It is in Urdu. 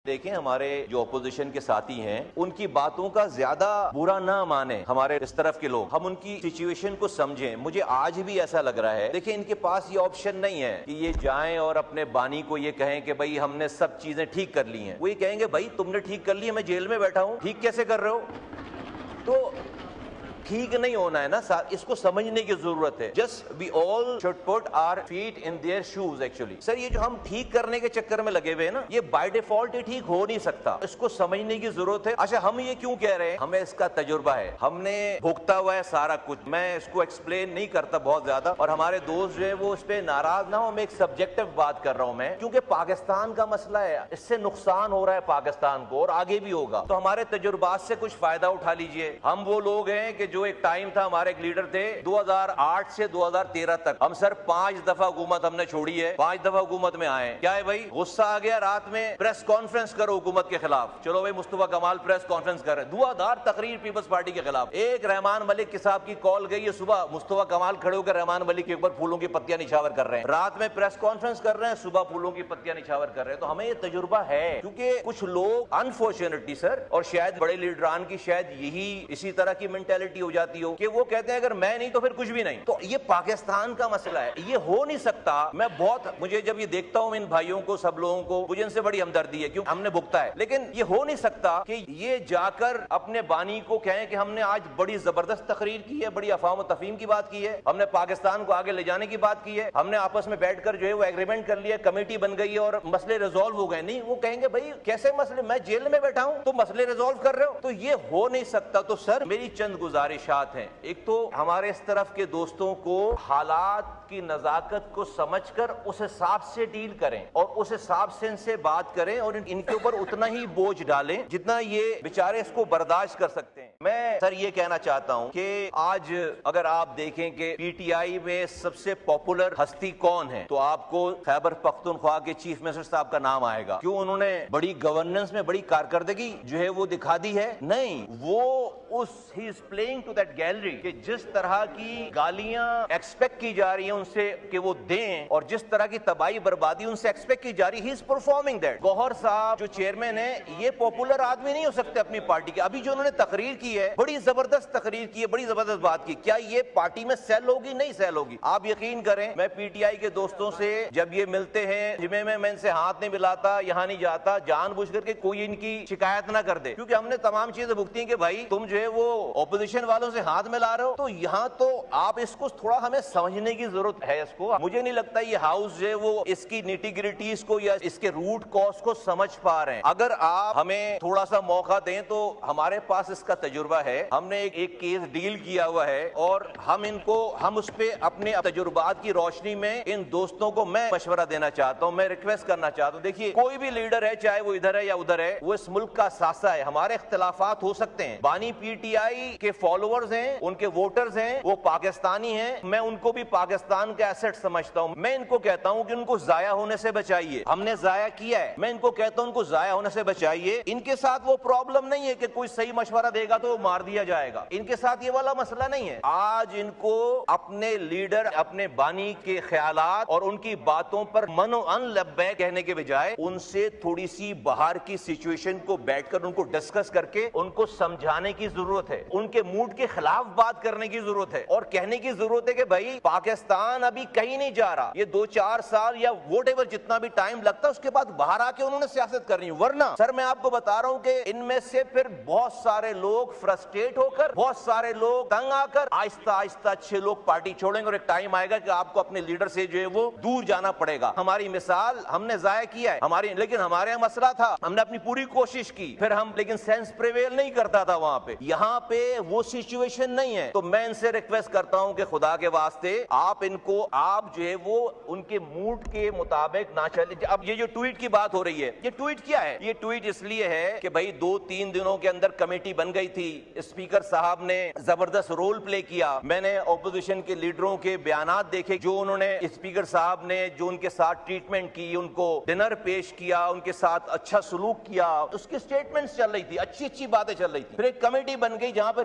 دیکھیں ہمارے جو اپوزیشن کے ساتھی ہیں ان کی باتوں کا زیادہ برا نہ مانیں ہمارے اس طرف کے لوگ، ہم ان کی سچویشن کو سمجھیں۔ مجھے آج بھی ایسا لگ رہا ہے، دیکھیں ان کے پاس یہ آپشن نہیں ہے کہ یہ جائیں اور اپنے بانی کو یہ کہیں کہ بھائی ہم نے سب چیزیں ٹھیک کر لی ہیں۔ وہ یہ کہیں گے بھائی تم نے ٹھیک کر لی ہے، میں جیل میں بیٹھا ہوں، ٹھیک کیسے کر رہے ہو؟ تو ٹھیک نہیں ہونا ہے نا، اس کو سمجھنے کی ضرورت ہے۔ Just we all should put our feet in their shoes actually. Sir یہ جو ہم ٹھیک کرنے کے چکر میں لگے ہوئے ہیں نا، یہ بائی ڈیفالٹ ٹھیک ہو نہیں سکتا، اس کو سمجھنے کی ضرورت ہے۔ اچھا ہم یہ کیوں کہہ رہے ہیں؟ ہمیں اس کا تجربہ ہے، ہم نے بھگتا ہوا ہے سارا کچھ، میں اس کو ایکسپلین نہیں کرتا بہت زیادہ، اور ہمارے دوست جو ہے وہ اس پہ ناراض نہ ہو، میں ایک سبجیکٹو بات کر رہا ہوں میں، کیونکہ پاکستان کا مسئلہ ہے، اس سے نقصان ہو رہا ہے پاکستان کو اور آگے بھی ہوگا، تو ہمارے تجربات سے کچھ فائدہ اٹھا لیجئے۔ ہم وہ لوگ ہیں کہ جو ایک ٹائم تھا، ہمارے ایک لیڈر تھے 2008 سے 2013 تک، ہم سر 5 دفعہ حکومت ہم نے چھوڑی ہے، 5 دفعہ حکومت میں آئے۔ کیا ہے بھائی؟ غصہ آ گیا رات میں پریس کانفرنس کرو حکومت کے خلاف، چلو بھائی مصطفیٰ کمال پریس کانفرنس کر رہے ہیں، دھواں تقریر پیپلز پارٹی کے خلاف۔ ایک رحمان ملک کے صاحب کی کال گئی ہے صبح، مصطفیٰ کمال کھڑے ہو کر رحمان ملک کے اوپر پھولوں کی پتیاں نچھاور کر رہے ہیں، رات میں پریس کانفرنس کر رہے ہیں، صبح پھولوں کی پتیاں نچھاور کر رہے ہیں۔ تو ہمیں یہ تجربہ ہے، کیونکہ کچھ لوگ انفارچونیٹلی سر، اور شاید بڑے لیڈران کی شاید یہی اسی طرح کی مینٹیلٹی ہو جاتی ہو کہ وہ کہتے ہیں اگر میں نہیں تو پھر کچھ بھی نہیں۔ تو یہ پاکستان کا مسئلہ ہے، یہ ہو نہیں سکتا۔ میں مجھے جب یہ دیکھتا ہوں ان بھائیوں کو، سب لوگوں کو، مجھے ان سے بڑی ہمدردی ہے، کیوں ہم نے بھگتا ہے، لیکن یہ ہو نہیں سکتا کہ یہ جا کر اپنے بانی کو کہیں کہ ہم نے آج بڑی زبردست تقریر کی ہے، بڑی افہام و تفہیم کی بات کی ہے، ہم نے پاکستان کو آگے لے جانے کی بات کی ہے، ہم نے آپس میں بیٹھ کر جو ہے وہ ایگریمنٹ کر لیا، کمیٹی بن گئی ہے اور مسئلے ریزالو ہو گئے۔ نہیں، وہ کہیں گے بھائی کیسے مسئلے، میں جیل میں بیٹھا ہوں تو مسئلے ریزالو کر رہے ہو، تو یہ ہو نہیں سکتا۔ تو سر میری چند گزارشات ہیں، ایک تو ہمارے اس طرف کے دوستوں کو حالات کی نزاکت کو سمجھ کر اس حساب سے ڈیل کریں اور اس حساب سے ان سے بات کریں اور ان کے اوپر اتنا ہی بوجھ ڈالیں جتنا یہ بیچارے اس کو برداشت کر سکتے ہیں۔ میں سر یہ کہنا چاہتا ہوں کہ آج اگر آپ دیکھیں کہ پی ٹی آئی میں سب سے پاپولر ہستی کون ہے تو آپ کو خیبر پختونخوا کے چیف منسٹر صاحب کا نام آئے گا۔ کیوں؟ انہوں نے بڑی گورننس میں بڑی کارکردگی جو ہے وہ دکھا دی ہے؟ نہیں، وہ he is playing to that gallery کہ جس طرح کی گالیاں ایکسپیکٹ کی جا رہی ہیں ان سے کہ وہ دیں اور جس طرح کی تباہی بربادی ان سے ایکسپیکٹ کی جا رہی ہے، ہی از پرفارمنگ دیٹ۔ گوہر صاحب جو چیئرمین ہیں، یہ پاپولر آدمی نہیں ہو سکتے اپنی پارٹی کے۔ ابھی جو انہوں نے تقریر کی ہے، بڑی زبردست تقریر کی ہے، بڑی زبردست بات کی، کیا یہ پارٹی میں سیل ہوگی؟ نہیں سیل ہوگی۔ آپ یقین کریں، میں پی ٹی آئی کے دوستوں سے جب یہ ملتے ہیں جمعے میں ان سے ہاتھ نہیں ملاتا، یہاں نہیں جاتا، جان بوجھ کر کے کوئی ان کی شکایت نہ کر دے، کیونکہ ہم نے تمام چیزیں بھگتی ہیں کہ بھائی تم جو ہے وہ اپوزیشن والوں سے ہاتھ ملا رہے ہو۔ تو یہاں تو آپ اس کو تھوڑا ہمیں سمجھنے کی ضرورت ہے۔ اس کو مجھے نہیں لگتا یہ ہاؤس جو ہے وہ اس کی نیٹی گریٹیز کو یا اس کے روٹ کاز کو سمجھ پا رہے ہیں۔ اگر آپ ہمیں تھوڑا سا موقع دیں تو ہمارے پاس اس کا تجربہ ہے، ہم نے ایک کیس ڈیل کیا ہوا ہے اور ہم اس پہ اپنے تجربات کی روشنی میں ان دوستوں کو میں مشورہ دینا چاہتا ہوں، میں ریکویسٹ کرنا چاہتا ہوں۔ دیکھیے کوئی بھی لیڈر ہے، چاہے وہ ادھر ہے یا ادھر ہے، وہ اس ملک کا ساسا ہے، ہمارے اختلافات ہو سکتے ہیں۔ بانی پی ٹی آئی کے فالوورز ہیں، ان کے ووٹرز ہیں، وہ پاکستانی ہیں، میں ان کو بھی پاکستان کا ایسٹ سمجھتا ہوں۔ میں ان کو کہتا ہوں کہ ان کو ضائع ہونے سے بچائیے، ہم نے ضائع کیا ہے، میں ان کو کہتا ہوں ان کو ضائع ہونے سے بچائیے۔ ان کے ساتھ وہ پرابلم نہیں ہے کہ کوئی صحیح مشورہ دے گا تو وہ مار دیا جائے گا، ان کے ساتھ یہ والا مسئلہ نہیں ہے۔ آج ان کو اپنے لیڈر، اپنے بانی کے خیالات اور ان کی باتوں پر من و ان لبیک کہنے کے بجائے ان سے تھوڑی سی باہر کی سچویشن کو بیٹھ کر ان کو ڈسکس کر کے ان کو سمجھانے کی ضرورت ہے، ان کے موڈ کے خلاف بات کرنے کی ضرورت ہے اور کہنے کی ضرورت ہے کہ بھائی پاکستان ابھی کہیں نہیں جا رہا، یہ 2-4 سال یا ووٹ ایور جتنا بھی ٹائم لگتا ہے اس کے بعد باہر آ کے انہوں نے سیاست کرنی، ورنہ سر میں آپ کو بتا رہا ہوں کہ ان میں سے پھر بہت سارے لوگ فرسٹریٹ ہو کر، بہت سارے لوگ تنگ آ کر آہستہ آہستہ اچھے لوگ پارٹی چھوڑیں گے اور ایک ٹائم آئے گا کہ آپ کو اپنے لیڈر سے جو ہے وہ دور جانا پڑے گا۔ ہماری مثال ہم نے ضائع کیا ہے لیکن ہمارے یہاں مسئلہ تھا، ہم نے اپنی پوری کوشش کی، پھر لیکن سینس پریویل نہیں کرتا تھا وہاں پہ، یہاں پہ وہ سچویشن نہیں ہے۔ تو میں ان سے ریکویسٹ کرتا ہوں کہ خدا کے واسطے آپ جو ہے وہ ان کے موڈ کے مطابق نہ چلے۔ اب یہ جو ٹویٹ کی بات ہو رہی ہے، یہ ٹویٹ کیا ہے؟ یہ ٹویٹ اس لیے ہے کہ بھائی 2-3 دنوں کے اندر کمیٹی بن گئی تھی، اسپیکر صاحب نے زبردست رول پلے کیا، میں نے اپوزیشن کے لیڈروں کے بیانات دیکھے، جو انہوں نے اسپیکر صاحب نے جو ان کے ساتھ ٹریٹمنٹ کی، ان کو ڈنر پیش کیا، ان کے ساتھ اچھا سلوک کیا، اس کی سٹیٹمنٹس چل رہی تھی، اچھی باتیں چل رہی تھی۔ پھر ایک کمیٹی بن گئی جہاں پر